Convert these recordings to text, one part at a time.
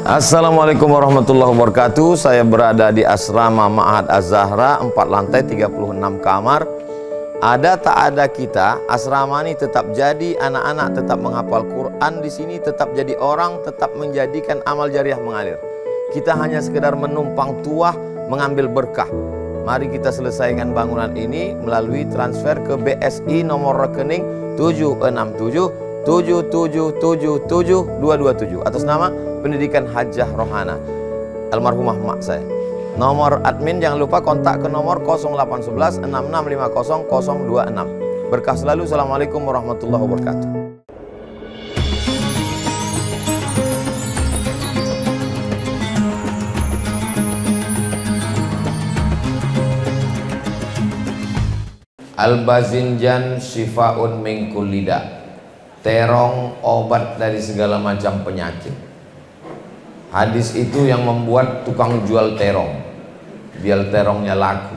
Assalamualaikum warahmatullahi wabarakatuh. Saya berada di asrama Ma'had Az-Zahra, 4 lantai 36 kamar. Ada tak ada kita, asrama ini tetap jadi, anak-anak tetap menghafal Quran di sini, tetap jadi orang, tetap menjadikan amal jariah mengalir. Kita hanya sekedar menumpang tuah, mengambil berkah. Mari kita selesaikan bangunan ini melalui transfer ke BSI nomor rekening 76777772227 atas nama Pendidikan Hajah Rohana almarhumah mak saya. Nomor admin jangan lupa kontak ke nomor 0811 6650 026. Berkah selalu. Assalamualaikum warahmatullahi wabarakatuh. Al-Bazinjan syifaun min kulli da. Terong obat dari segala macam penyakit. Hadis itu yang membuat tukang jual terong, biar terongnya laku.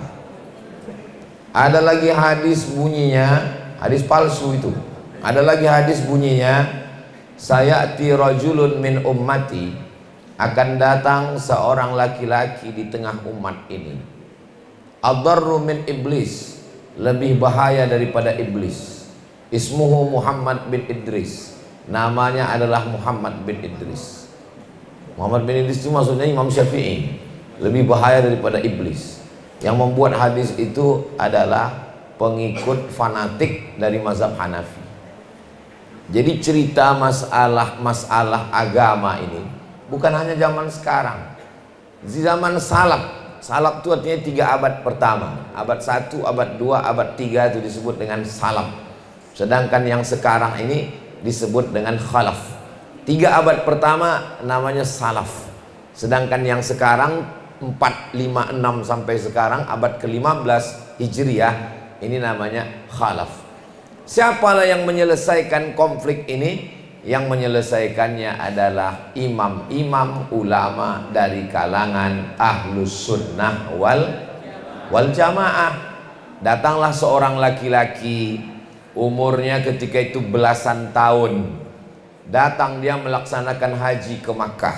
Ada lagi hadis bunyinya, hadis palsu itu. Ada lagi hadis bunyinya, sayati rajulun min ummati, akan datang seorang laki-laki di tengah umat ini, adarru min iblis, lebih bahaya daripada iblis. Ismuhu Muhammad bin Idris, namanya adalah Muhammad bin Idris. Muhammad bin Idris itu maksudnya Imam Syafi'i, lebih bahaya daripada iblis. Yang membuat hadis itu adalah pengikut fanatik dari mazhab Hanafi. Jadi cerita masalah agama ini bukan hanya zaman sekarang. Di zaman salaf, salaf itu artinya 3 abad pertama, abad 1, abad 2, abad 3 itu disebut dengan salaf. Sedangkan yang sekarang ini disebut dengan khalaf. 3 abad pertama namanya salaf. Sedangkan yang sekarang 4, 5, 6 sampai sekarang abad ke-15 Hijriah ini namanya khalaf. Siapalah yang menyelesaikan konflik ini? Yang menyelesaikannya adalah imam-imam ulama dari kalangan ahlus sunnah wal jamaah. Datanglah seorang laki-laki, umurnya ketika itu belasan tahun. Datang dia melaksanakan haji ke Makkah.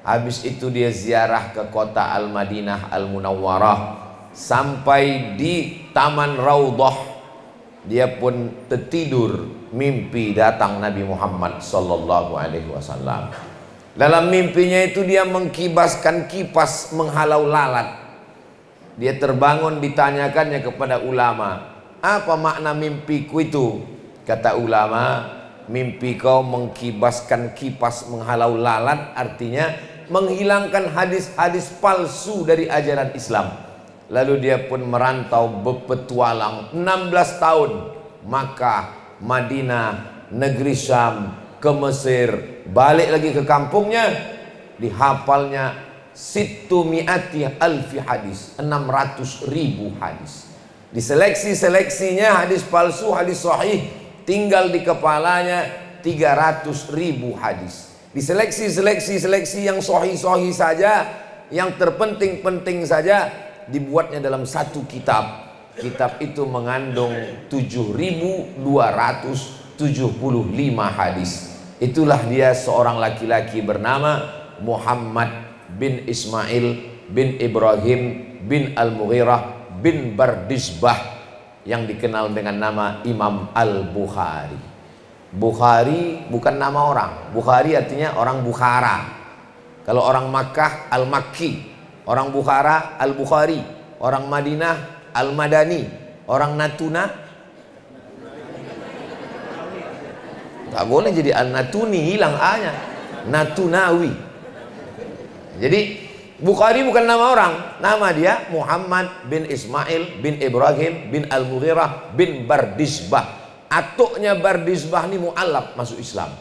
Habis itu dia ziarah ke kota Al-Madinah Al-Munawwarah. Sampai di Taman Raudhah, dia pun tertidur, mimpi datang Nabi Muhammad sallallahu alaihi wasallam. Dalam mimpinya itu dia mengkibaskan kipas menghalau lalat. Dia terbangun, ditanyakannya kepada ulama, apa makna mimpiku itu? Kata ulama, mimpi kau mengkibaskan kipas menghalau lalat, artinya menghilangkan hadis-hadis palsu dari ajaran Islam. Lalu dia pun merantau berpetualang 16 tahun, Makkah, Madinah, negeri Syam, ke Mesir, balik lagi ke kampungnya, dihafalnya situmi'ati alfi hadis, 600.000 hadis. Diseleksi-seleksinya hadis palsu, hadis sahih, tinggal di kepalanya 300.000 hadis. Diseleksi yang sahih-sahih saja, yang terpenting-penting saja, dibuatnya dalam satu kitab. Kitab itu mengandung 7.275 hadis. Itulah dia seorang laki-laki bernama Muhammad bin Ismail bin Ibrahim bin Al-Mughirah bin Bardisbah, yang dikenal dengan nama Imam Al-Bukhari. Bukhari bukan nama orang. Bukhari artinya orang Bukhara. Kalau orang Makkah Al-Makki, orang Bukhara Al-Bukhari, orang Madinah Al-Madani, orang Natuna tak boleh jadi Al-Natuni, hilang A-nya, Natunawi. Jadi Bukhari bukan nama orang, nama dia Muhammad bin Ismail bin Ibrahim bin Al-Mughirah bin Bardisbah. Atuknya Bardisbah ini mu'allab masuk Islam.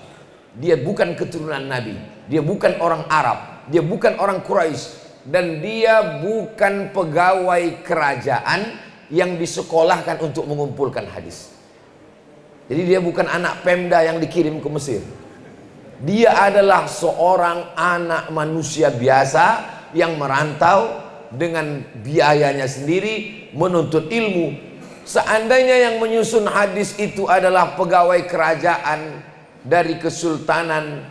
Dia bukan keturunan Nabi, dia bukan orang Arab, dia bukan orang Quraisy, dan dia bukan pegawai kerajaan yang disekolahkan untuk mengumpulkan hadis. Jadi dia bukan anak Pemda yang dikirim ke Mesir. Dia adalah seorang anak manusia biasa yang merantau dengan biayanya sendiri menuntut ilmu. Seandainya yang menyusun hadis itu adalah pegawai kerajaan dari Kesultanan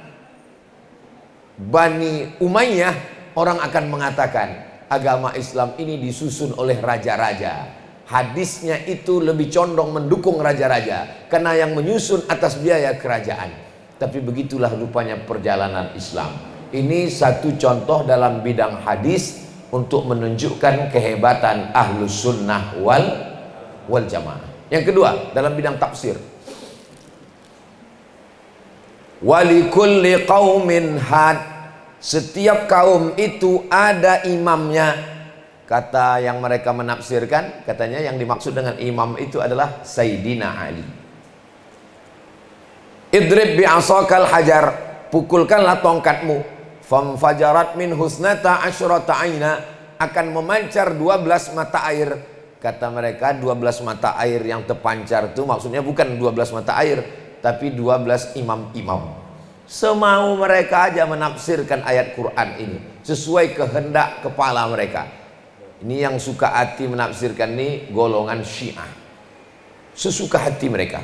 Bani Umayyah, orang akan mengatakan agama Islam ini disusun oleh raja-raja. Hadisnya itu lebih condong mendukung raja-raja karena yang menyusun atas biaya kerajaan. Tapi begitulah rupanya perjalanan Islam. Ini satu contoh dalam bidang hadis untuk menunjukkan kehebatan ahlus sunnah wal jamaah. Yang kedua, dalam bidang tafsir, walikulli qaumin had, setiap kaum itu ada imamnya. Kata yang mereka menafsirkan, katanya yang dimaksud dengan imam itu adalah Sayyidina Ali. Idrib bi'asakal hajar, pukulkanlah tongkatmu, famfajarat min husnata asyrata aina, akan memancar 12 mata air. Kata mereka 12 mata air yang terpancar itu maksudnya bukan 12 mata air, tapi 12 imam-imam. Semau mereka aja menafsirkan ayat Quran ini sesuai kehendak kepala mereka. Ini yang suka hati menafsirkan ini golongan Syiah, sesuka hati mereka.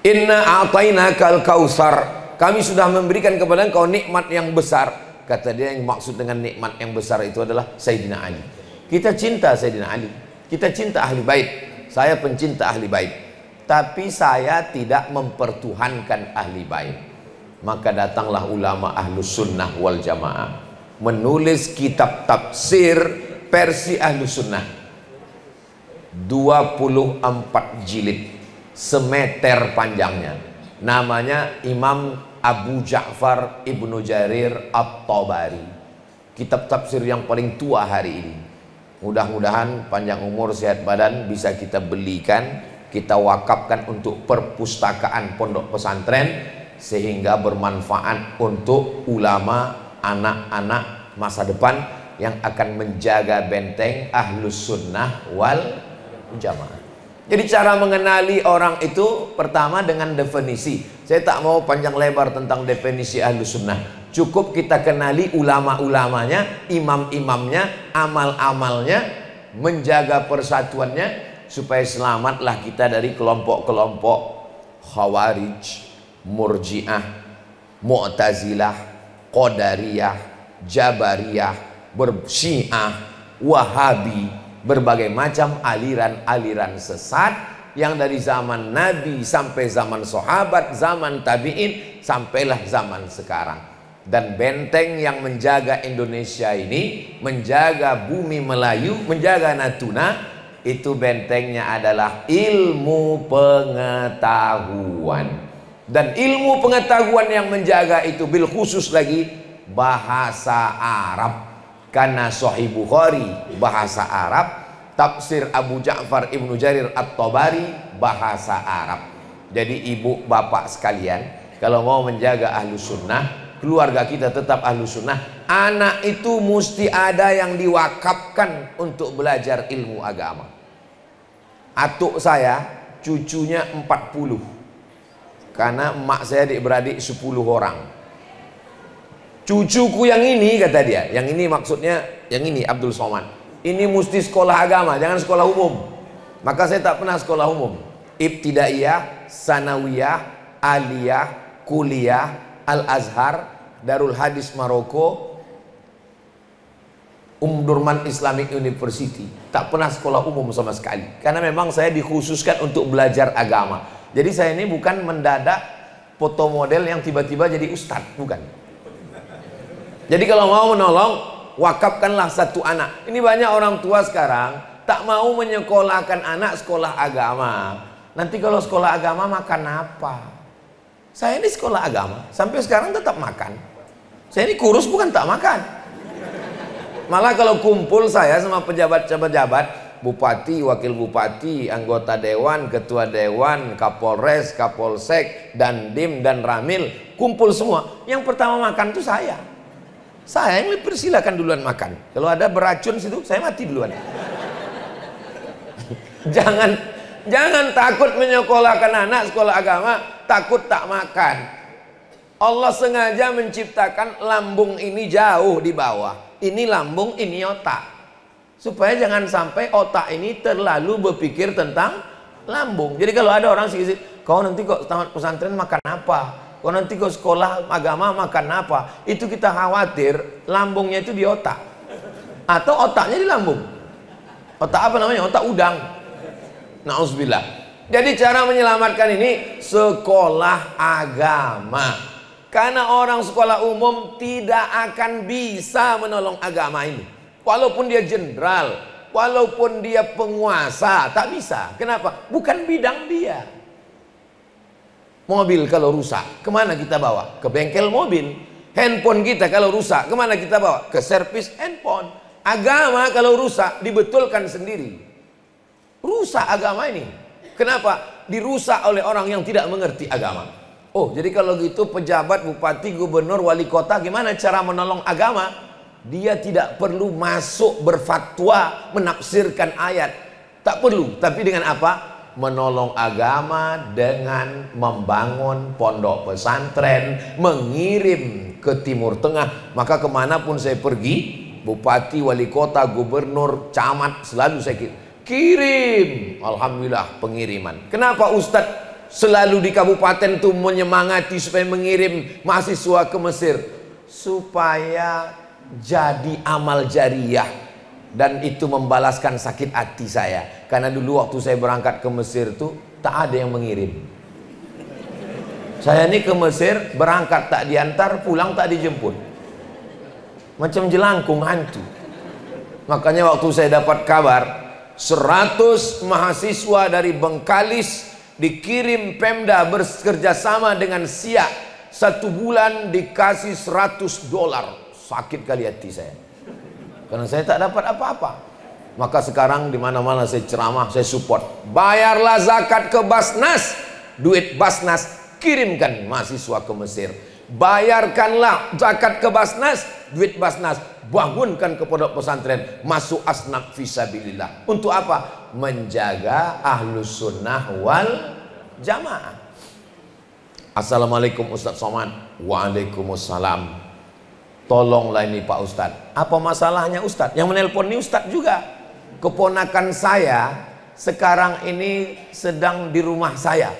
Inna a'tainakal kausar, kami sudah memberikan kepada engkau nikmat yang besar. Kata dia yang maksud dengan nikmat yang besar itu adalah Sayyidina Ali. Kita cinta Sayyidina Ali, kita cinta ahli bait. Saya pencinta ahli bait, tapi saya tidak mempertuhankan ahli bait. Maka datanglah ulama ahlus sunnah wal jamaah menulis kitab tafsir versi ahlus sunnah, 24 jilid, semeter panjangnya. Namanya Imam Abu Ja'far Ibnu Jarir At-Tabari. Kitab tafsir yang paling tua hari ini. Mudah-mudahan panjang umur sehat badan bisa kita belikan, kita wakafkan untuk perpustakaan pondok pesantren, sehingga bermanfaat untuk ulama, anak-anak masa depan yang akan menjaga benteng ahlus sunnah wal jamaah. Jadi cara mengenali orang itu pertama dengan definisi. Saya tak mau panjang lebar tentang definisi ahlus sunnah. Cukup kita kenali ulama-ulamanya, imam-imamnya, amal-amalnya, menjaga persatuannya, supaya selamatlah kita dari kelompok-kelompok Khawarij, Murji'ah, Mu'tazilah, Qadariyah, Jabariyah, Syiah, Wahabi, berbagai macam aliran-aliran sesat yang dari zaman Nabi sampai zaman sahabat, zaman tabi'in, sampailah zaman sekarang. Dan benteng yang menjaga Indonesia ini, menjaga bumi Melayu, menjaga Natuna, itu bentengnya adalah ilmu pengetahuan. Dan ilmu pengetahuan yang menjaga itu bil khusus lagi bahasa Arab. Karena Sahih Bukhari bahasa Arab, tafsir Abu Ja'far Ibnu Jarir At-Tabari bahasa Arab. Jadi ibu bapak sekalian, kalau mau menjaga ahlus sunnah, keluarga kita tetap ahlus sunnah, anak itu mesti ada yang diwakafkan untuk belajar ilmu agama. Atuk saya cucunya 40, karena emak saya adik-beradik 10 orang. Cucuku yang ini, kata dia, yang ini maksudnya yang ini Abdul Somad, ini mesti sekolah agama, jangan sekolah umum. Maka saya tak pernah sekolah umum. Ibtidaiyah, sanawiyah, aliyah, kuliah, Al-Azhar, Darul Hadis Maroko, Durman Islamic University. Tak pernah sekolah umum sama sekali, karena memang saya dikhususkan untuk belajar agama. Jadi saya ini bukan mendadak foto model yang tiba-tiba jadi ustadz, bukan. Jadi kalau mau menolong, wakafkanlah satu anak. Ini banyak orang tua sekarang tak mau menyekolahkan anak sekolah agama. Nanti kalau sekolah agama makan apa? Saya ini sekolah agama, sampai sekarang tetap makan. Saya ini kurus bukan tak makan. Malah kalau kumpul saya sama pejabat-pejabat, bupati, wakil bupati, anggota dewan, ketua dewan, kapolres, kapolsek, dandim, dan ramil, kumpul semua. Yang pertama makan itu saya. Saya yang dipersilakan duluan makan. Kalau ada beracun situ, saya mati duluan. Jangan takut menyekolahkan anak sekolah agama, takut tak makan. Allah sengaja menciptakan lambung ini jauh di bawah. Ini lambung, ini otak. Supaya jangan sampai otak ini terlalu berpikir tentang lambung. Jadi kalau ada orang sikit-sikit, kau nanti kok tamat pesantren makan apa? Kalau nanti kau sekolah agama makan apa? Itu kita khawatir lambungnya itu di otak, atau otaknya di lambung. Otak apa namanya? Otak udang. Nauzubillah. Jadi cara menyelamatkan ini sekolah agama. Karena orang sekolah umum tidak akan bisa menolong agama ini. Walaupun dia jenderal, walaupun dia penguasa, tak bisa. Kenapa? Bukan bidang dia. Mobil kalau rusak, kemana kita bawa? Ke bengkel mobil. Handphone kita kalau rusak, kemana kita bawa? Ke servis handphone. Agama kalau rusak, dibetulkan sendiri. Rusak agama ini. Kenapa? Dirusak oleh orang yang tidak mengerti agama. Oh, jadi kalau gitu pejabat, bupati, gubernur, wali kota, gimana cara menolong agama? Dia tidak perlu masuk berfatwa, menafsirkan ayat. Tak perlu. Tapi dengan apa? Menolong agama dengan membangun pondok pesantren, mengirim ke Timur Tengah. Maka kemanapun saya pergi, bupati, wali kota, gubernur, camat, selalu saya kirim. Alhamdulillah pengiriman. Kenapa Ustadz selalu di kabupaten itu menyemangati supaya mengirim mahasiswa ke Mesir? Supaya jadi amal jariah. Dan itu membalaskan sakit hati saya. Karena dulu waktu saya berangkat ke Mesir tuh tak ada yang mengirim. Saya ini ke Mesir berangkat tak diantar, pulang tak dijemput. Macam jelangkung hantu. Makanya waktu saya dapat kabar 100 mahasiswa dari Bengkalis dikirim Pemda bekerja sama dengan SIA, 1 bulan dikasih $100. Sakit kali hati saya. Karena saya tak dapat apa-apa. Maka sekarang di mana-mana saya ceramah, saya support. Bayarlah zakat ke Basnas, duit Basnas kirimkan mahasiswa ke Mesir. Bayarkanlah zakat ke Basnas, duit Basnas bangunkan ke pondok pesantren, masuk asnaf fisabilillah. Untuk apa? Menjaga ahlus sunnah wal jamaah. Assalamualaikum Ustadz Somad. Waalaikumsalam. Tolonglah ini Pak Ustadz. Apa masalahnya Ustadz? Yang menelpon ini Ustadz juga. Keponakan saya sekarang ini sedang di rumah saya.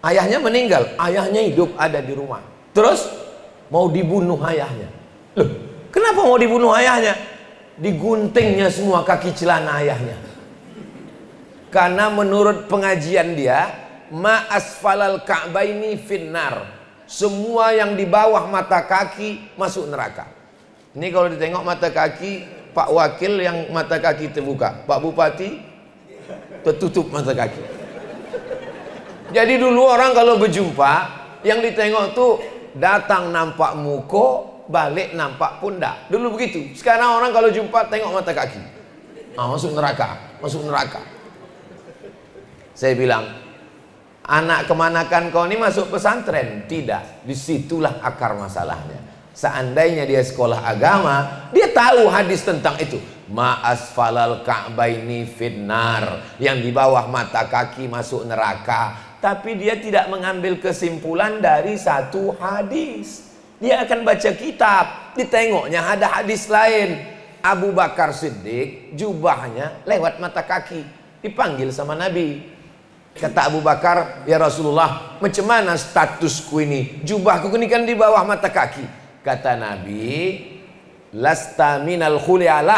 Ayahnya meninggal, ayahnya hidup ada di rumah. Terus mau dibunuh ayahnya. Loh, kenapa mau dibunuh ayahnya? Diguntingnya semua kaki celana ayahnya. Karena menurut pengajian dia, ma asfalal ka'baini finnar. Semua yang di bawah mata kaki masuk neraka. Ini kalau ditengok mata kaki Pak Wakil yang mata kaki terbuka, Pak Bupati tertutup mata kaki. Jadi dulu orang kalau berjumpa yang ditengok tuh datang nampak muka, balik nampak pundak. Dulu begitu. Sekarang orang kalau jumpa tengok mata kaki. Masuk neraka, masuk neraka. Saya bilang, anak kemanakan kau ini masuk pesantren? Tidak. Disitulah akar masalahnya. Seandainya dia sekolah agama, dia tahu hadis tentang itu. Ma asfalal ka'baini finnar. Yang di bawah mata kaki masuk neraka. Tapi dia tidak mengambil kesimpulan dari satu hadis. Dia akan baca kitab. Ditengoknya ada hadis lain. Abu Bakar Siddiq jubahnya lewat mata kaki. Dipanggil sama Nabi. Kata Abu Bakar, ya Rasulullah, macam mana statusku ini? Jubahku ini kan di bawah mata kaki. Kata Nabi, lasta minal khuliala.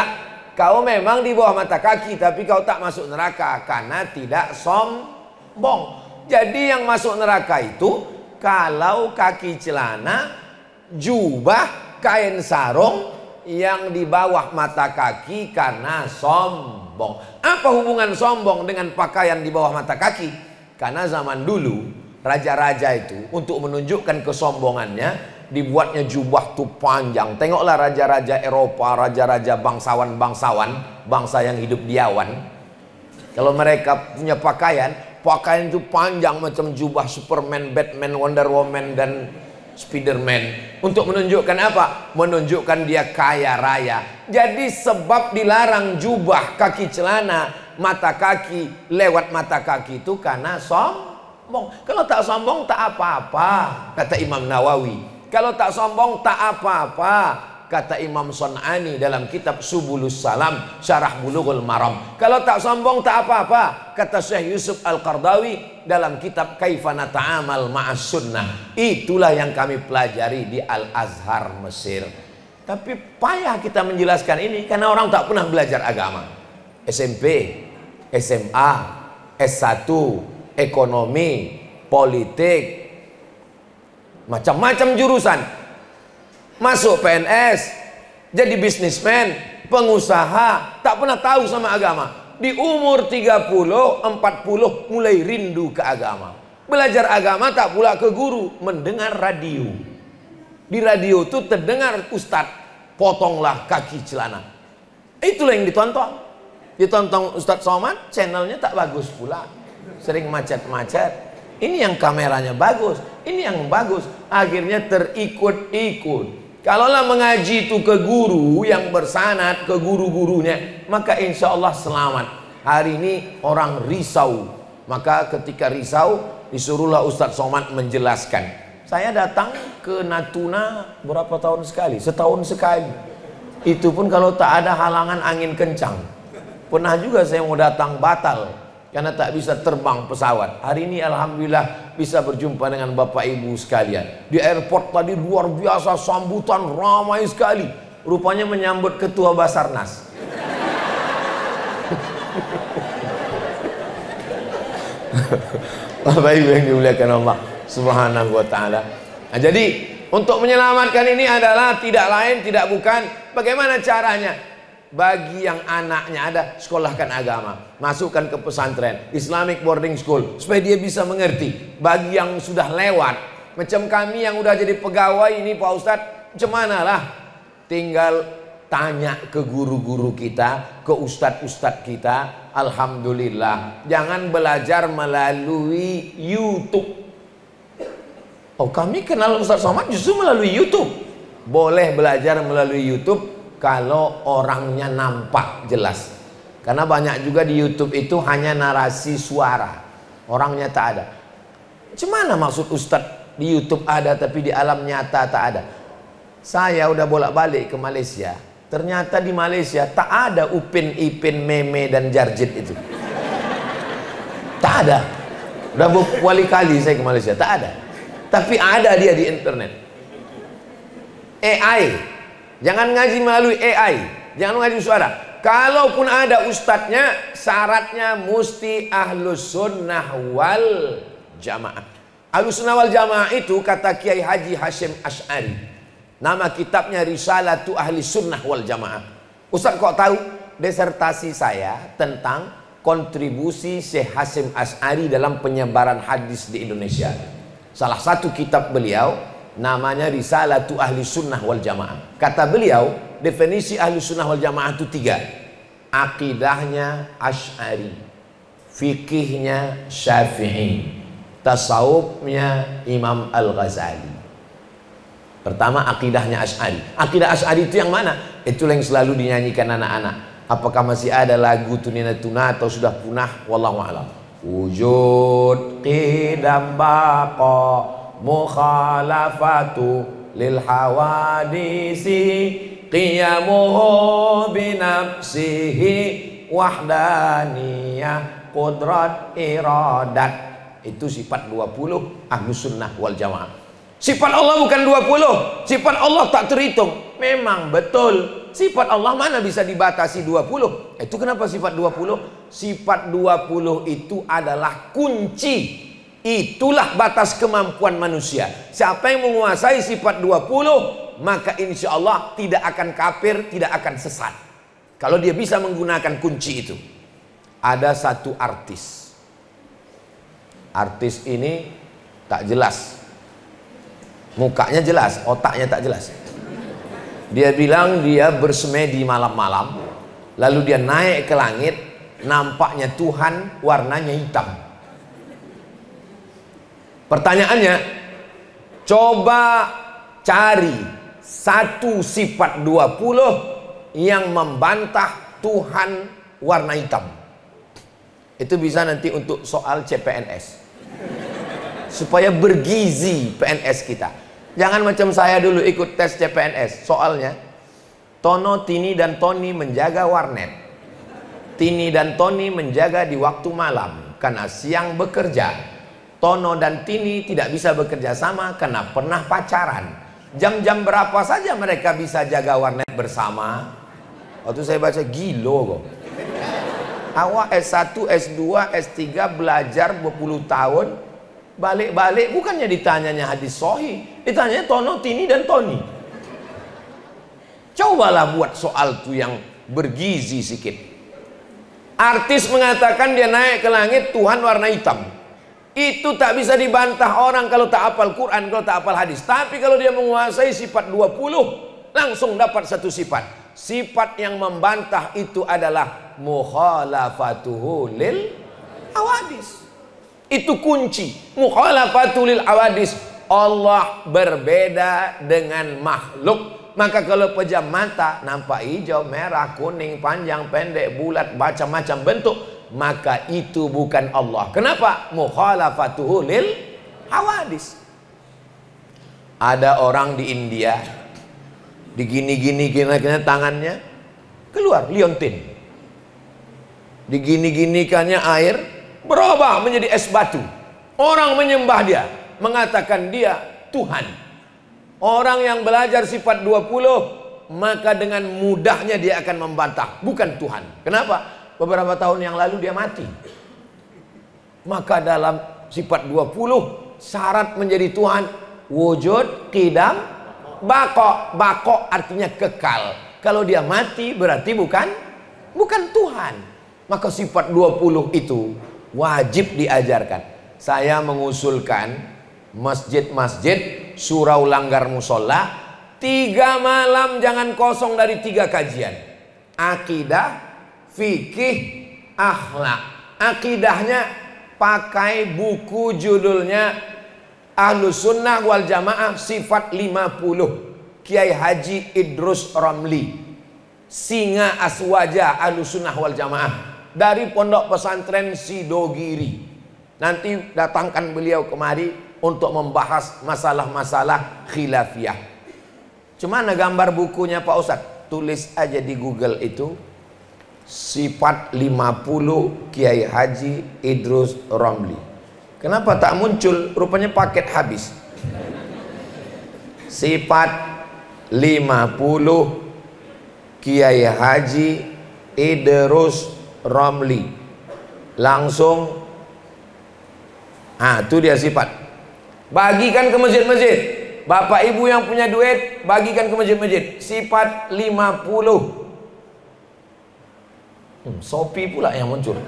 Kau memang di bawah mata kaki, tapi kau tak masuk neraka karena tidak sombong. Jadi yang masuk neraka itu kalau kaki celana, jubah, kain sarung yang di bawah mata kaki karena sombong. Apa hubungan sombong dengan pakaian di bawah mata kaki? Karena zaman dulu raja-raja itu untuk menunjukkan kesombongannya dibuatnya jubah tuh panjang. Tengoklah raja-raja Eropa, raja-raja bangsawan-bangsawan, bangsa yang hidup di awan. Kalau mereka punya pakaian itu panjang macam jubah Superman, Batman, Wonder Woman dan Spiderman. Untuk menunjukkan apa? Menunjukkan dia kaya raya. Jadi sebab dilarang jubah kaki celana, mata kaki, lewat mata kaki itu karena sombong. Kalau tak sombong tak apa-apa, kata Imam Nawawi. Kalau tak sombong tak apa-apa. kata Imam Sun'ani dalam kitab Subulus Salam Syarah Bulughul Maram. Kalau tak sombong tak apa-apa, kata Syekh Yusuf Al-Qardawi dalam kitab Kaifa Nata'amal Ma'as Sunnah. Itulah yang kami pelajari di Al-Azhar Mesir. Tapi payah kita menjelaskan ini karena orang tak pernah belajar agama. SMP, SMA, S1, ekonomi, politik, macam-macam jurusan. Masuk PNS, jadi bisnismen, pengusaha, tak pernah tahu sama agama. Di umur 30, 40 mulai rindu ke agama. Belajar agama tak pula ke guru, mendengar radio. Di radio itu terdengar ustadz, potonglah kaki celana. Itulah yang ditonton. Ditonton Ustadz Somad, channelnya tak bagus pula. Sering macet-macet. Ini yang kameranya bagus, ini yang bagus. Akhirnya terikut-ikut. Kalaulah mengaji itu ke guru yang bersanad, ke guru-gurunya, maka insya Allah selamat. Hari ini orang risau. Maka ketika risau, disuruhlah Ustadz Somad menjelaskan. Saya datang ke Natuna berapa tahun sekali? Setahun sekali. Itu pun kalau tak ada halangan angin kencang. Pernah juga saya mau datang batal karena tak bisa terbang pesawat. Hari ini alhamdulillah bisa berjumpa dengan Bapak Ibu sekalian. Di airport tadi luar biasa, sambutan ramai sekali. Rupanya menyambut Ketua Basarnas. Bapak Ibu yang dimuliakan Allah Subhanahu wa taala. Nah, jadi untuk menyelamatkan ini adalah tidak lain tidak bukan bagaimana caranya. Bagi yang anaknya ada, sekolahkan agama, masukkan ke pesantren, Islamic boarding school, supaya dia bisa mengerti. Bagi yang sudah lewat, macam kami yang udah jadi pegawai ini Pak Ustadz, macam mana lah? Tinggal tanya ke guru-guru kita, ke ustadz-ustadz kita. Alhamdulillah, jangan belajar melalui YouTube. Oh, kami kenal Ustadz Somad justru melalui YouTube. Boleh belajar melalui YouTube kalau orangnya nampak jelas. Karena banyak juga di YouTube itu hanya narasi suara, orangnya tak ada. Gimana maksud Ustadz di YouTube ada tapi di alam nyata tak ada? Saya udah bolak-balik ke Malaysia. Ternyata di Malaysia tak ada Upin Ipin, Meme dan Jarjit itu. Tak ada. Udah berkali-kali saya ke Malaysia, tak ada. Tapi ada dia di internet. AI. Jangan ngaji melalui AI, jangan ngaji suara. Kalaupun ada ustadznya, syaratnya mesti ahlus sunnah wal jamaah. Ahlus sunnah wal jamaah itu kata Kiai Haji Hashim Asy'ari. Nama kitabnya Risalatu Ahli Sunnah wal Jamaah. Ustadz kok tahu? Disertasi saya tentang kontribusi Syekh Hashim Asy'ari dalam penyebaran hadis di Indonesia. Salah satu kitab beliau namanya Risalatu Ahli Sunnah wal Jamaah. Kata beliau, definisi Ahli Sunnah wal Jamaah itu 3. Akidahnya Asy'ari, fikihnya Syafi'i, tasawufnya Imam Al-Ghazali. Pertama, akidahnya Asy'ari. Akidah Asy'ari itu yang mana? Itu yang selalu dinyanyikan anak-anak. Apakah masih ada lagu Tunina Tuna atau sudah punah? Wallahu a'lam. Wujud qidam baqa mukhalafatu lil hawadisi qiyamuhu binafsihi wahdaniyah qudrat iradat. Itu sifat 20 Ahlus Sunnah wal Jamaah. Sifat Allah bukan 20, sifat Allah tak terhitung. Memang betul, sifat Allah mana bisa dibatasi 20. Itu kenapa sifat 20? Sifat 20 itu adalah kunci. Itulah batas kemampuan manusia. Siapa yang menguasai sifat 20, maka insya Allah tidak akan kafir, tidak akan sesat. Kalau dia bisa menggunakan kunci itu. Ada satu artis. Artis ini tak jelas. Mukanya jelas, otaknya tak jelas. Dia bilang dia bersemedi malam-malam, lalu dia naik ke langit, nampaknya Tuhan warnanya hitam. Pertanyaannya, coba cari satu sifat 20 yang membantah Tuhan warna hitam. Itu bisa nanti untuk soal CPNS, supaya bergizi PNS kita. Jangan macam saya dulu ikut tes CPNS. Soalnya Tono, Tini, dan Tony menjaga warnet. Tini dan Tony menjaga di waktu malam karena siang bekerja. Tono dan Tini tidak bisa bekerja sama karena pernah pacaran. Jam-jam berapa saja mereka bisa jaga warnet bersama? Waktu saya baca, gilo kok. Awak S1, S2, S3 belajar berpuluh tahun, balik-balik bukannya ditanyanya hadis sahih, ditanyanya Tono, Tini, dan Tony. Cobalah buat soal tuh yang bergizi sikit. Artis mengatakan dia naik ke langit, Tuhan warna hitam. Itu tak bisa dibantah orang kalau tak hafal Quran, kalau tak hafal hadis. Tapi kalau dia menguasai sifat 20, langsung dapat satu sifat. Sifat yang membantah itu adalah mukhalafatuhu lil awadis. Itu kunci. Mukhalafatuhu lil awadis. Allah berbeda dengan makhluk. Maka kalau pejam mata nampak hijau, merah, kuning, panjang, pendek, bulat, macam-macam bentuk, maka itu bukan Allah. Kenapa? Mukhalafatuhu lil awadis. Ada orang di India digini-gini kira-kira tangannya keluar liontin, digini-ginikannya air berubah menjadi es batu. Orang menyembah dia, mengatakan dia Tuhan. Orang yang belajar sifat 20, maka dengan mudahnya dia akan membantah, bukan Tuhan. Kenapa? Beberapa tahun yang lalu dia mati. Maka dalam sifat 20 syarat menjadi Tuhan wujud, qidam, bako. Bako artinya kekal. Kalau dia mati berarti bukan Tuhan. Maka sifat 20 itu wajib diajarkan. Saya mengusulkan masjid-masjid, surau langgar musola, 3 malam jangan kosong dari 3 kajian. Akidah, fikih, akhlak. Akidahnya pakai buku judulnya Ahlus Sunnah wal Jamaah Sifat 50, Kiai Haji Idrus Ramli, Singa Aswaja Ahlus Sunnah wal Jamaah, dari Pondok Pesantren Sidogiri. Nanti datangkan beliau kemari untuk membahas masalah-masalah khilafiyah. Cuma gambar bukunya Pak Ustadz, tulis aja di Google itu Sifat 50 Kiai Haji Idrus Ramli. Kenapa tak muncul? Rupanya paket habis. Sifat 50 Kiai Haji Idrus Ramli. Langsung, itu dia sifat. Bagikan ke masjid-masjid. Bapak ibu yang punya duit, bagikan ke masjid-masjid. Sifat 50. Shopee pula yang muncul.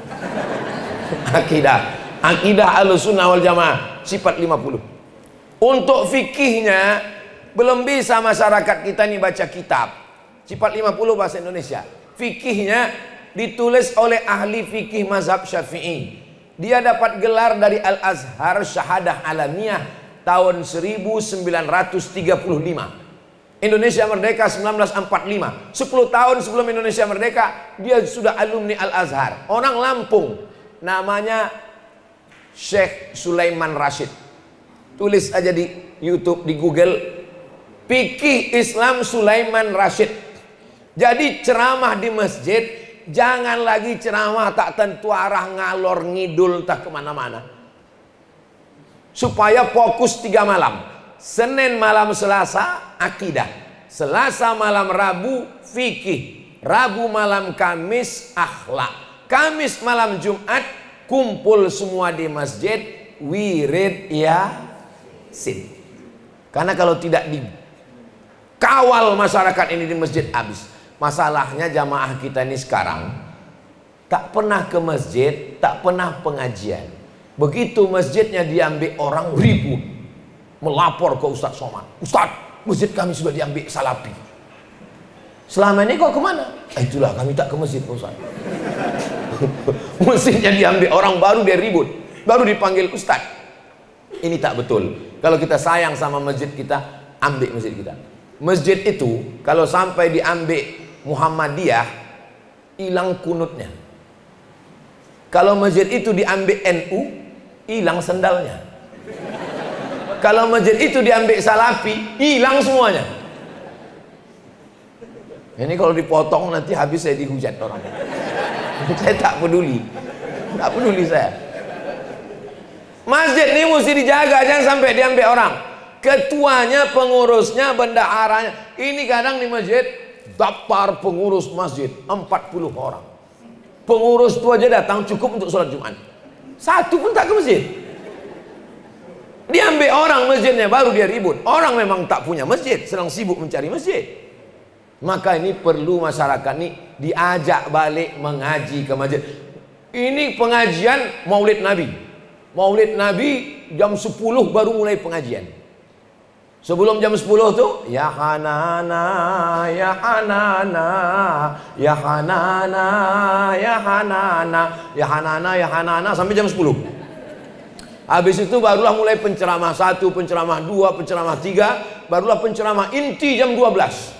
Akidah Ahlus Sunnah wal Jamaah sifat 50. Untuk fikihnya belum bisa masyarakat kita ini baca kitab. Sifat 50 bahasa Indonesia. Fikihnya ditulis oleh ahli fikih mazhab Syafi'i. Dia dapat gelar dari Al-Azhar Syahadah Alamiah tahun 1935. Indonesia merdeka 1945. 10 tahun sebelum Indonesia merdeka dia sudah alumni Al-Azhar. Orang Lampung, namanya Syekh Sulaiman Rashid. Tulis aja di YouTube, di Google, Fikih Islam Sulaiman Rashid. Jadi ceramah di masjid jangan lagi ceramah tak tentu arah, ngalor ngidul tak kemana-mana. Supaya fokus 3 malam. Senin malam Selasa akidah, Selasa malam Rabu fikih, Rabu malam Kamis akhlak, Kamis malam Jumat kumpul semua di masjid wirid yasin. Karena kalau tidak dikawal masyarakat ini di masjid habis. Masalahnya jamaah kita ini sekarang tak pernah ke masjid, tak pernah pengajian. Begitu masjidnya diambil orang ribut, melapor ke Ustadz Somad, Ustadz, masjid kami sudah diambil salafi. Selama ini kau kemana? Itulah kami tak ke masjid Ustadz. Masjidnya diambil orang, baru dia ribut, baru dipanggil Ustadz. Ini tak betul. Kalau kita sayang sama masjid kita, ambil masjid kita. Masjid itu kalau sampai diambil Muhammadiyah, hilang kunutnya. Kalau masjid itu diambil NU, hilang sendalnya. Kalau masjid itu diambil salafi, hilang semuanya. Ini kalau dipotong nanti habis saya dihujat orang. Saya tak peduli. Tak peduli saya. Masjid ini mesti dijaga, jangan sampai diambil orang. Ketuanya, pengurusnya, bendaharanya. Ini kadang di masjid, daftar pengurus masjid 40 orang. Pengurus itu aja datang cukup untuk sholat Jumat. Satu pun tak ke masjid. Diambil orang masjidnya, baru dia ribut. Orang memang tak punya masjid, sedang sibuk mencari masjid. Maka ini perlu masyarakat ini diajak balik mengaji ke masjid. Ini pengajian Maulid Nabi. Maulid Nabi jam 10 baru mulai pengajian. Sebelum jam 10 tuh ya Hanana, ya Hanana, ya Hanana, ya Hanana, ya Hanana, ya Hanana sampai jam 10. Habis itu barulah mulai penceramah 1, penceramah 2, penceramah 3, barulah penceramah inti jam 12.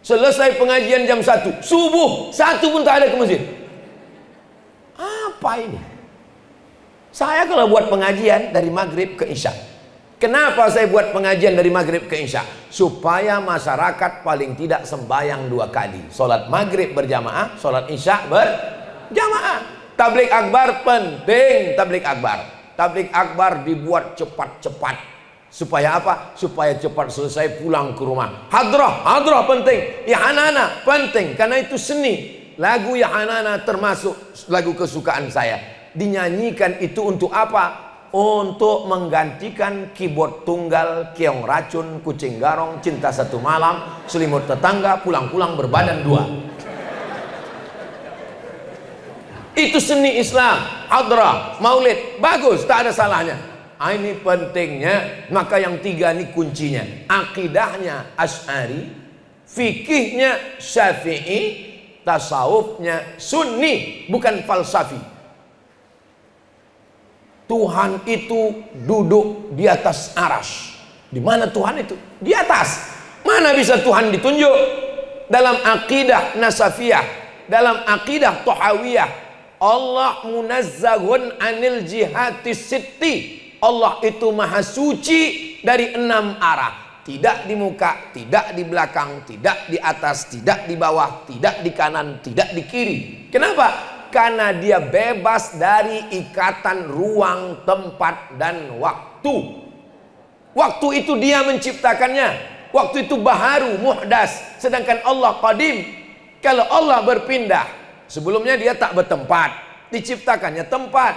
Selesai pengajian jam 1, subuh 1 pun tak ada ke masjid. Apa ini? Saya kalau buat pengajian dari maghrib ke isya. Kenapa saya buat pengajian dari maghrib ke isya? Supaya masyarakat paling tidak sembahyang 2 kali. Sholat maghrib berjamaah, sholat isya berjamaah. Tabligh akbar penting, tabligh akbar. Tabligh akbar dibuat cepat-cepat. Supaya apa? Supaya cepat selesai pulang ke rumah. Hadrah penting. Ya Hanana penting, karena itu seni. Lagu Ya Hanana termasuk lagu kesukaan saya. Dinyanyikan itu untuk apa? Untuk menggantikan keyboard tunggal, keong racun, kucing garong, cinta satu malam, selimut tetangga, pulang-pulang berbadan 2. Itu seni Islam. Hadrah, maulid, bagus, tak ada salahnya. Ini pentingnya. Maka yang 3 ini kuncinya. Akidahnya Asy'ari, fikihnya Syafi'i, tasawufnya Sunni, bukan falsafi. Tuhan itu duduk di atas arsy. Di mana Tuhan itu? Di atas. Mana bisa Tuhan ditunjuk? Dalam akidah Nasafiyah, dalam akidah Tahawiyah, Allah munazzahun anil jihatis sitti. Allah itu maha suci dari 6 arah. Tidak di muka, tidak di belakang, tidak di atas, tidak di bawah, tidak di kanan, tidak di kiri. Kenapa? Karena dia bebas dari ikatan ruang, tempat, dan waktu. Waktu itu dia menciptakannya. Waktu itu baharu, muhdas. Sedangkan Allah qadim. Kalau Allah berpindah, sebelumnya dia tak bertempat, diciptakannya tempat.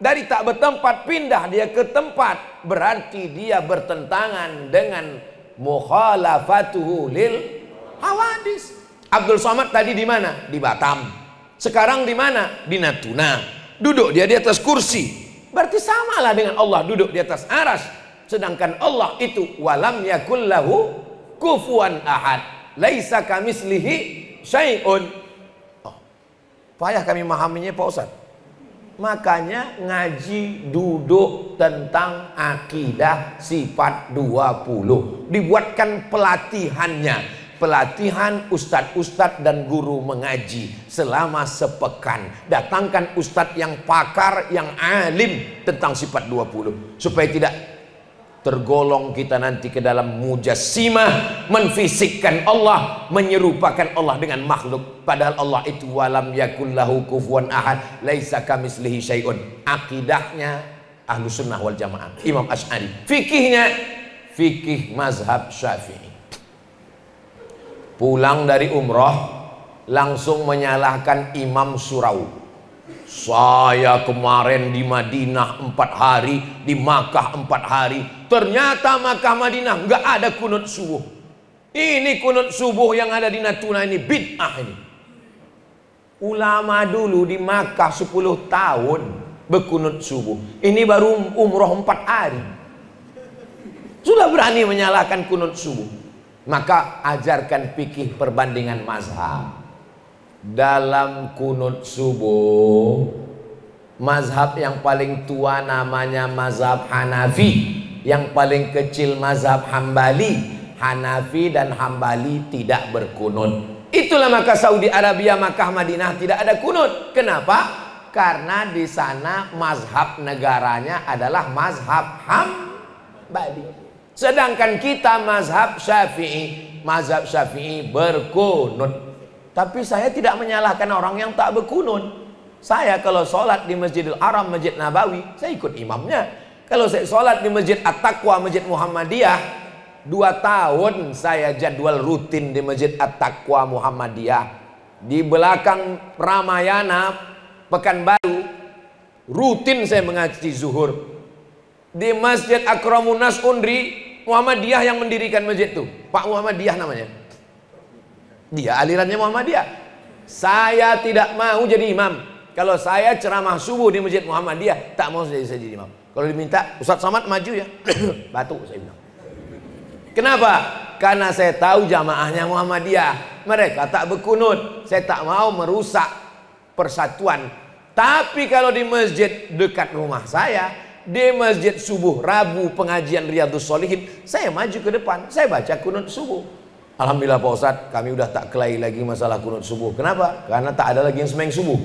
Dari tak bertempat pindah dia ke tempat, berarti dia bertentangan dengan mukhalafatuhu lil hawadis. Abdul Somad tadi di mana? Di Batam. Sekarang di mana? Di Natuna. Duduk dia di atas kursi. Berarti samalah dengan Allah duduk di atas arsy. Sedangkan Allah itu walam yakul lahu kufuwan ahad. Laisa kamislihi syai'un. Oh, payah kami memahaminya Pak Ustaz. Makanya ngaji duduk tentang akidah sifat 20. Dibuatkan pelatihannya. Pelatihan ustadz-ustadz dan guru mengaji selama sepekan. Datangkan ustadz yang pakar, yang alim tentang sifat 20. Supaya tidak tergolong kita nanti ke dalam mujassimah, menfisikkan Allah, menyerupakan Allah dengan makhluk. Padahal Allah itu walam yakul lahu kufuwan ahad, laisa kamislihi syai'un. Akidahnya Ahlus Sunnah wal Jamaah, Imam Asy'ari. Fikihnya fikih mazhab Syafi'i. Pulang dari umroh langsung menyalahkan Imam Surau. Saya kemarin di Madinah 4 hari, di Makkah 4 hari. Ternyata Makkah Madinah nggak ada kunut subuh. Ini kunut subuh yang ada di Natuna ini bid'ah ini. Ulama dulu di Makkah 10 tahun berkunut subuh. Ini baru umroh 4 hari. Sudah berani menyalahkan kunut subuh. Maka ajarkan fikih perbandingan mazhab. Dalam kunut subuh, mazhab yang paling tua namanya mazhab Hanafi, yang paling kecil mazhab Hambali. Hanafi dan Hambali tidak berkunut. Itulah maka Saudi Arabia, Makkah, Madinah tidak ada kunut. Kenapa? Karena di sana mazhab negaranya adalah mazhab Hambali. Sedangkan kita mazhab Syafi'i mazhab Syafi'i berkunut. Tapi saya tidak menyalahkan orang yang tak berkunut. Saya kalau sholat di Masjidil Haram, Masjid Nabawi, saya ikut imamnya. Kalau saya sholat di Masjid At-Taqwa, Masjid Muhammadiyah, 2 tahun saya jadwal rutin di Masjid At-Taqwa Muhammadiyah. Di belakang Ramayana, Pekanbaru, rutin saya mengaji zuhur. Di Masjid Akramun Nas Undri, Muhammadiyah yang mendirikan masjid itu, Pak Muhammadiyah namanya. Dia alirannya Muhammadiyah. Saya tidak mau jadi imam. Kalau saya ceramah subuh di Masjid Muhammadiyah, tak mau saya jadi imam. Kalau diminta, Ustaz Somad maju ya. Batu saya bilang. Kenapa? Karena saya tahu jamaahnya Muhammadiyah, mereka tak berkunut. Saya tak mau merusak persatuan. Tapi kalau di masjid dekat rumah saya, di masjid subuh Rabu pengajian Riyadhus Shalihin, saya maju ke depan, saya baca kunut subuh. Alhamdulillah Pak Ustadz, kami udah tak kelahi lagi masalah kunut subuh. Kenapa? Karena tak ada lagi yang sembahyang subuh.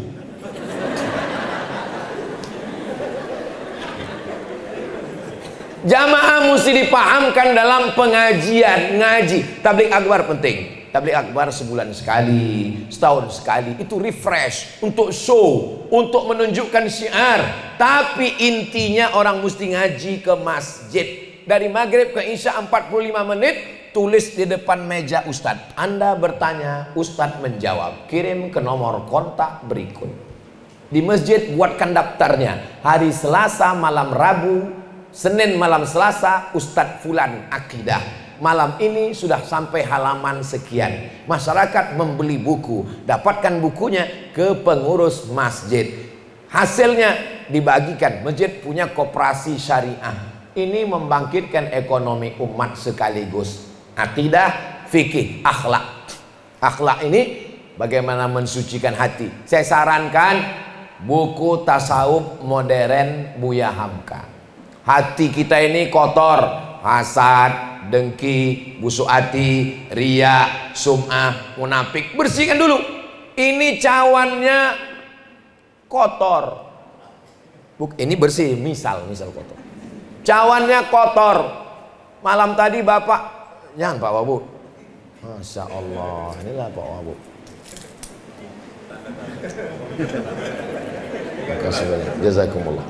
Jamaah mesti dipahamkan dalam pengajian, ngaji. Tabligh akbar penting. Tabligh akbar sebulan sekali, setahun sekali. Itu refresh, untuk show, untuk menunjukkan syiar. Tapi intinya orang mesti ngaji ke masjid. Dari maghrib ke isya 45 menit, tulis di depan meja Ustadz. Anda bertanya, Ustadz menjawab. Kirim ke nomor kontak berikut. Di masjid buatkan daftarnya. Hari Selasa malam Rabu, Senin malam Selasa, Ustadz Fulan akidah. Malam ini sudah sampai halaman sekian. Masyarakat membeli buku, dapatkan bukunya ke pengurus masjid. Hasilnya dibagikan. Masjid punya koperasi syariah. Ini membangkitkan ekonomi umat sekaligus. Akidah, fikih, akhlak. Akhlak ini bagaimana mensucikan hati. Saya sarankan buku tasawuf modern Buya Hamka. Hati kita ini kotor, hasad, dengki, busuk hati, riya, sum'ah, munafik. Bersihkan dulu. Ini cawannya kotor. Ini bersih, misal kotor. Cawannya kotor. Malam tadi Bapak, jangan Pak Wabu. Masya Allah, inilah Pak Wabu. Makasih banyak. Jazakumullah.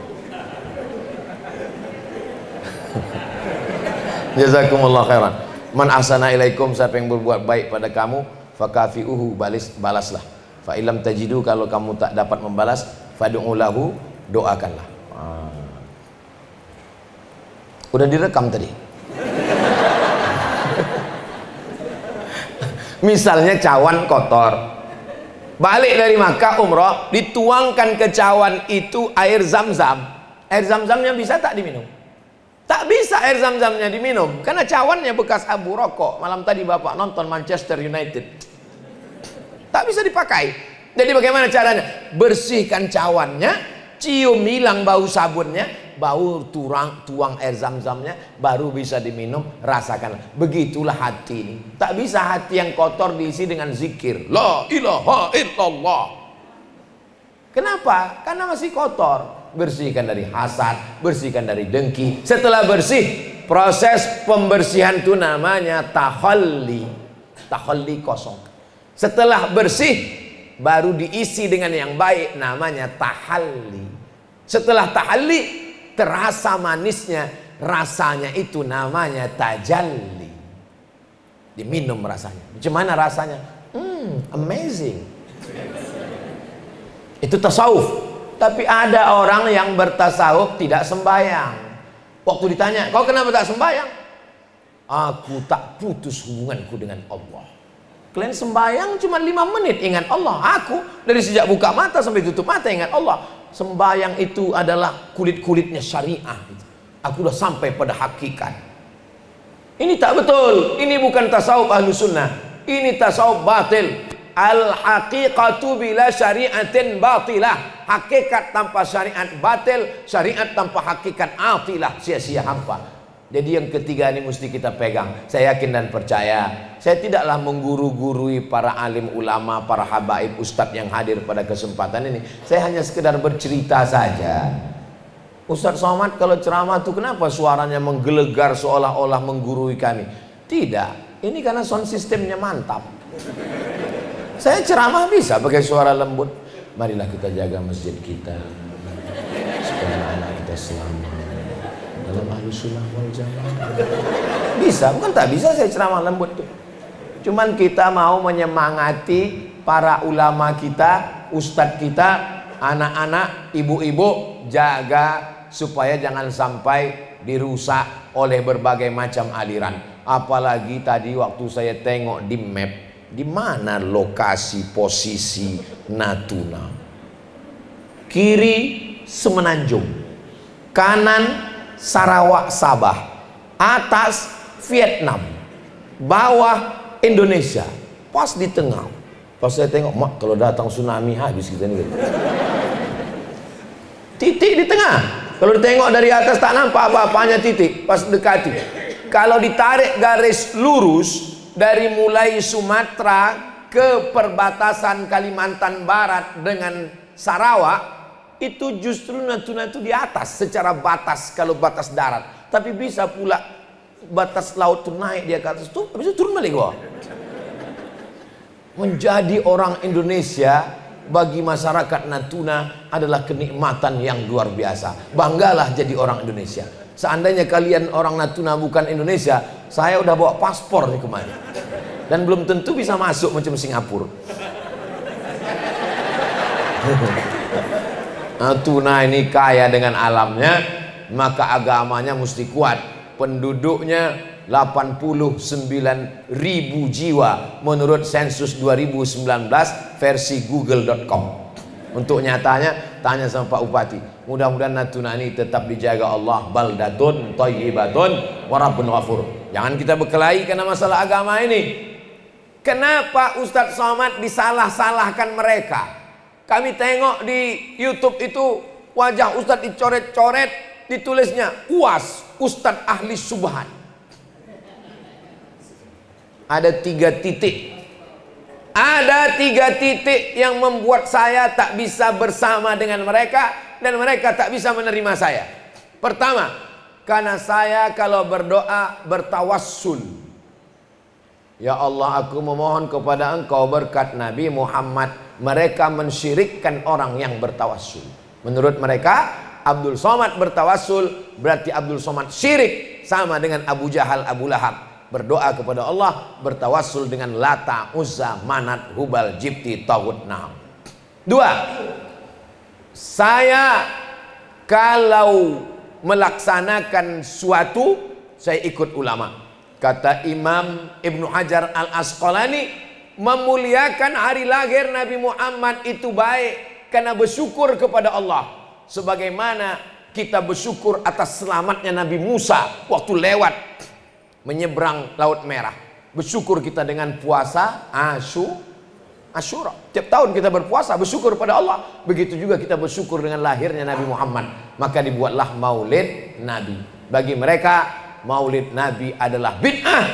Jazakumullah khairan. Man ahsana ilaikum, siapa yang berbuat baik pada kamu, fakafi'uhu, balaslah. Fa illam tajidu, kalau kamu tak dapat membalas, fad'u lahu, doakanlah. Udah direkam tadi. Misalnya cawan kotor, balik dari Makkah umroh, dituangkan ke cawan itu air zam-zam. Air zam-zamnya bisa tak diminum? Tak bisa air zam-zamnya diminum, karena cawannya bekas abu rokok. Malam tadi Bapak nonton Manchester United, tak bisa dipakai. Jadi bagaimana caranya? Bersihkan cawannya, cium hilang bau sabunnya, bau tuang air zam-zamnya, baru bisa diminum. Rasakan. Begitulah hati ini. Tak bisa hati yang kotor diisi dengan zikir la ilaha illallah. Kenapa? Karena masih kotor. Bersihkan dari hasad, bersihkan dari dengki. Setelah bersih, proses pembersihan itu namanya tahalli. Tahalli kosong. Setelah bersih, baru diisi dengan yang baik, namanya tahalli. Setelah tahalli, terasa manisnya, rasanya itu namanya tajalli. Diminum rasanya. Bagaimana rasanya? Amazing. Itu tasawuf. Tapi ada orang yang bertasawuf tidak sembahyang. Waktu ditanya, kau kenapa tak sembahyang? Aku tak putus hubunganku dengan Allah. Kalian sembahyang cuma 5 menit ingat Allah. Aku dari sejak buka mata sampai tutup mata ingat Allah. Sembahyang itu adalah kulit-kulitnya syariah. Aku udah sampai pada hakikat. Ini tak betul. Ini bukan tasawuf ahlu sunnah. Ini tasawuf batil. Al-haqiqatu bila syariatin batilah. Hakikat tanpa syariat batil, syariat tanpa hakikat atilah, sia-sia hampa. Jadi yang ketiga ini mesti kita pegang. Saya yakin dan percaya, saya tidaklah mengguru-gurui para alim ulama, para habaib, ustadz yang hadir pada kesempatan ini. Saya hanya sekedar bercerita saja. Ustadz Somad kalau ceramah itu kenapa suaranya menggelegar seolah-olah menggurui kami? Tidak. Ini karena sound systemnya mantap. Saya ceramah bisa pakai suara lembut. Marilah kita jaga masjid kita supaya anak kita selamat dalam Ahlussunnah wal Jamaah. Bisa, bukan tak bisa saya ceramah lembut tuh. Cuman kita mau menyemangati para ulama kita, ustadz kita, anak-anak, ibu-ibu, jaga supaya jangan sampai dirusak oleh berbagai macam aliran. Apalagi tadi waktu saya tengok di map, di mana lokasi posisi Natuna? Kiri Semenanjung, kanan Sarawak Sabah, atas Vietnam, bawah Indonesia, pas di tengah. Pas saya tengok, mak kalau datang tsunami habis kita nih. Titik di tengah. Kalau ditengok dari atas tak nampak apa-apanya, titik. Pas dekati. Kalau ditarik garis lurus dari mulai Sumatera ke perbatasan Kalimantan Barat dengan Sarawak, itu justru Natuna itu di atas secara batas kalau batas darat. Tapi bisa pula batas laut itu naik dia ke atas tuh, habis itu turun balik gua. Menjadi orang Indonesia bagi masyarakat Natuna adalah kenikmatan yang luar biasa. Banggalah jadi orang Indonesia. Seandainya kalian orang Natuna bukan Indonesia, saya udah bawa paspor nih kemarin. Dan belum tentu bisa masuk macam Singapura. Natuna ini kaya dengan alamnya, maka agamanya mesti kuat. Penduduknya 89.000 jiwa menurut sensus 2019 versi google.com. Untuk nyatanya tanya sama Pak Bupati, mudah-mudahan Natuna ini tetap dijaga Allah, baldatun thayyibatun wa rabbun ghafur. Jangan kita berkelahi karena masalah agama ini. Kenapa Ustadz Somad disalah-salahkan mereka? Kami tengok di YouTube itu wajah Ustadz dicoret-coret, ditulisnya UAS, Ustadz Ahli Subhan. Ada 3 titik. Ada 3 titik yang membuat saya tak bisa bersama dengan mereka dan mereka tak bisa menerima saya. Pertama, karena saya kalau berdoa bertawassul. Ya Allah, aku memohon kepada Engkau berkat Nabi Muhammad. Mereka mensyirikkan orang yang bertawassul. Menurut mereka, Abdul Somad bertawassul berarti Abdul Somad syirik, sama dengan Abu Jahal, Abu Lahab. Berdoa kepada Allah bertawassul dengan Lata, Uzza, Manat, Hubal, Jibti, Tawud, Naam. 2, saya kalau melaksanakan suatu, saya ikut ulama. Kata Imam Ibnu Hajar Al-Asqalani, memuliakan hari lahir Nabi Muhammad itu baik karena bersyukur kepada Allah. Sebagaimana kita bersyukur atas selamatnya Nabi Musa waktu lewat menyeberang Laut Merah. Bersyukur kita dengan puasa Asyura. Tiap tahun kita berpuasa bersyukur pada Allah. Begitu juga kita bersyukur dengan lahirnya Nabi Muhammad. Maka dibuatlah maulid Nabi. Bagi mereka maulid Nabi adalah bid'ah,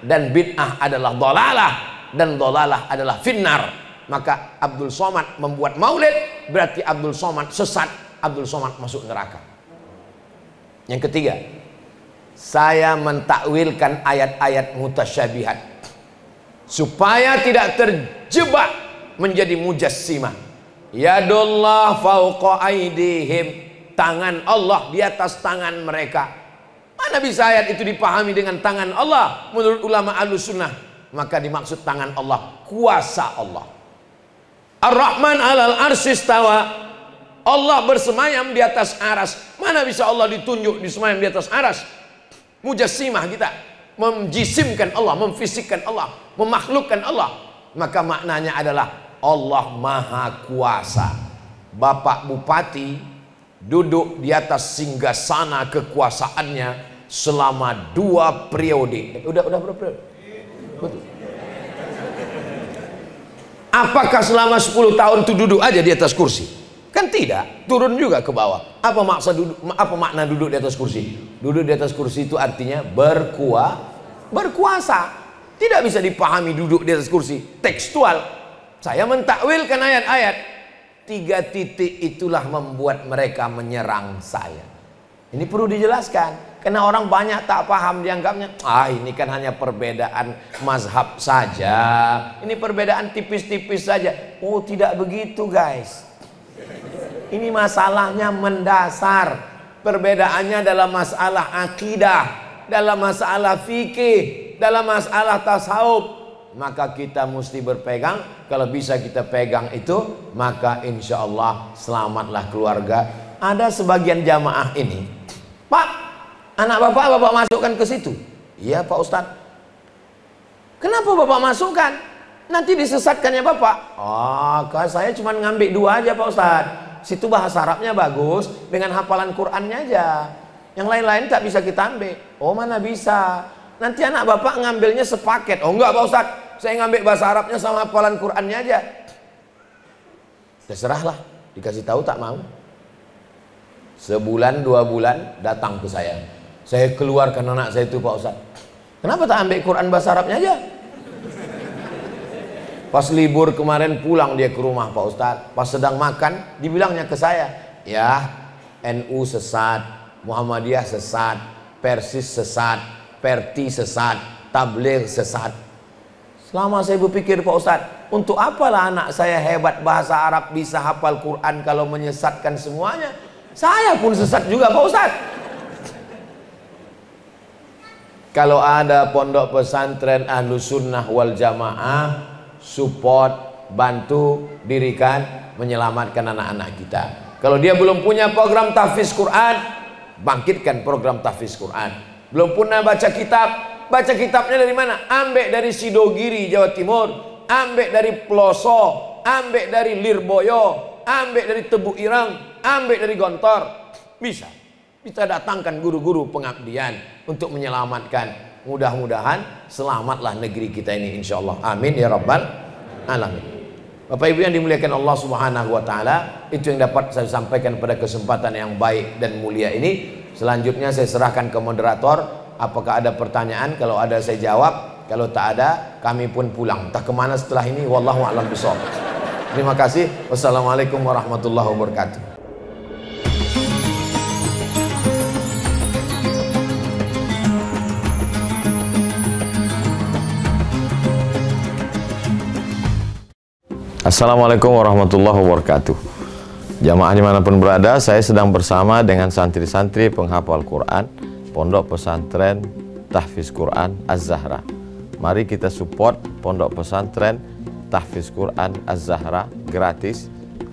dan bid'ah adalah dhalalah, dan dhalalah adalah finnar. Maka Abdul Somad membuat maulid berarti Abdul Somad sesat, Abdul Somad masuk neraka. Yang ketiga, saya mentakwilkan ayat-ayat mutasyabihat supaya tidak terjebak menjadi mujassimah. Yadullah fauqa aidihim, tangan Allah di atas tangan mereka. Mana bisa ayat itu dipahami dengan tangan Allah? Menurut ulama Ahlussunnah, maka dimaksud tangan Allah kuasa Allah. Ar-Rahman 'alal arsy istawa, Allah bersemayam di atas aras. Mana bisa Allah ditunjuk disemayam di atas aras? Mujassimah kita menjisimkan Allah, memfisikkan Allah, memakhlukkan Allah. Maka maknanya adalah Allah Maha Kuasa. Bapak Bupati duduk di atas singgasana kekuasaannya selama 2 periode. Udah berapa periode? Betul. Apakah selama 10 tahun itu duduk aja di atas kursi? Kan tidak, turun juga ke bawah. Apa makna duduk di atas kursi? Duduk di atas kursi itu artinya berkuasa. Tidak bisa dipahami duduk di atas kursi tekstual. Saya mentakwilkan ayat-ayat. 3 titik itulah membuat mereka menyerang saya. Ini perlu dijelaskan, karena orang banyak tak paham, dianggapnya ini kan hanya perbedaan mazhab saja, ini perbedaan tipis-tipis saja. Oh, tidak begitu guys. Ini masalahnya mendasar. Perbedaannya dalam masalah akidah, dalam masalah fikih, dalam masalah tasawuf. Maka kita mesti berpegang. Kalau bisa kita pegang itu, maka insya Allah selamatlah keluarga. Ada sebagian jamaah ini, Pak, anak bapak masukkan ke situ. Iya Pak Ustadz. Kenapa bapak masukkan? Nanti disesatkannya bapak. Kalau saya cuma ngambil 2 aja Pak Ustadz. Situ bahasa Arabnya bagus, dengan hafalan Qur'annya aja. Yang lain-lain tak bisa kita ambil. Oh, mana bisa? Nanti anak bapak ngambilnya sepaket. Oh enggak Pak Ustadz, saya ngambil bahasa Arabnya sama hafalan Qur'annya aja. Terserahlah, dikasih tahu tak mau. Sebulan 2 bulan datang ke saya. Saya keluarkan anak saya itu Pak Ustadz. Kenapa tak ambil Quran bahasa Arabnya aja? Pas libur kemarin pulang dia ke rumah Pak Ustadz. Pas sedang makan dibilangnya ke saya, ya NU sesat, Muhammadiyah sesat, Persis sesat, Perti sesat, Tabligh sesat. Selama saya berpikir Pak Ustadz, untuk apalah anak saya hebat bahasa Arab bisa hafal Quran kalau menyesatkan semuanya? Saya pun sesat juga Pak Ustadz. Kalau ada pondok pesantren Ahlus Sunnah wal Jamaah, support, bantu, dirikan, menyelamatkan anak-anak kita. Kalau dia belum punya program tahfiz Quran, bangkitkan program tahfiz Quran. Belum pernah baca kitab, baca kitabnya dari mana? Ambil dari Sidogiri, Jawa Timur, ambil dari Ploso, ambil dari Lirboyo, ambil dari Tebu Ireng, ambil dari Gontor. Bisa. Kita datangkan guru-guru pengabdian untuk menyelamatkan. Mudah-mudahan selamatlah negeri kita ini insyaallah. Amin ya rabbal alamin. Bapak Ibu yang dimuliakan Allah Subhanahu wa taala, itu yang dapat saya sampaikan pada kesempatan yang baik dan mulia ini. Selanjutnya saya serahkan ke moderator. Apakah ada pertanyaan? Kalau ada saya jawab, kalau tak ada kami pun pulang. Entah kemana setelah ini, wallahu a'lam bishawab. Terima kasih. Wassalamualaikum warahmatullahi wabarakatuh. Assalamualaikum warahmatullahi wabarakatuh. Jamaah dimanapun berada, saya sedang bersama dengan santri-santri penghafal Quran Pondok Pesantren Tahfiz Quran Az-Zahra. Mari kita support Pondok Pesantren Tahfiz Quran Az-Zahra gratis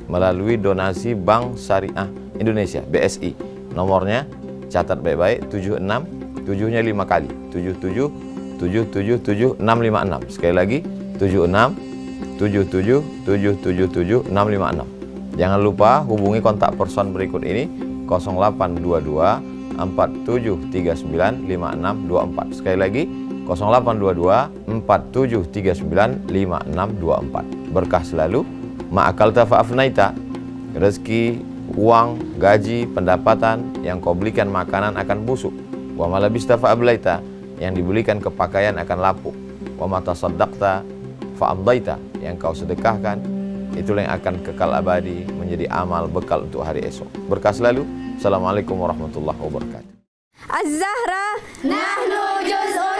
melalui donasi Bank Syariah Indonesia (BSI). Nomornya catat baik-baik, 76 7-nya 5 kali, 77 777 656. Sekali lagi 76 77 777 656. Jangan lupa hubungi kontak person berikut ini 0822 4739 5624. Sekali lagi 0822 4739 5624. Berkah selalu, ma'akalta fa'afnaita. Rezeki, uang, gaji, pendapatan yang kau belikan makanan akan busuk. Wa malabista fa'ablaita, yang dibelikan kepakaian akan lapuk. Wa mata saddaqta fa'amdaita, yang kau sedekahkan itulah yang akan kekal abadi menjadi amal bekal untuk hari esok. Berkah selalu. Assalamualaikum warahmatullahi wabarakatuh. Az-Zahra nahnu juz'un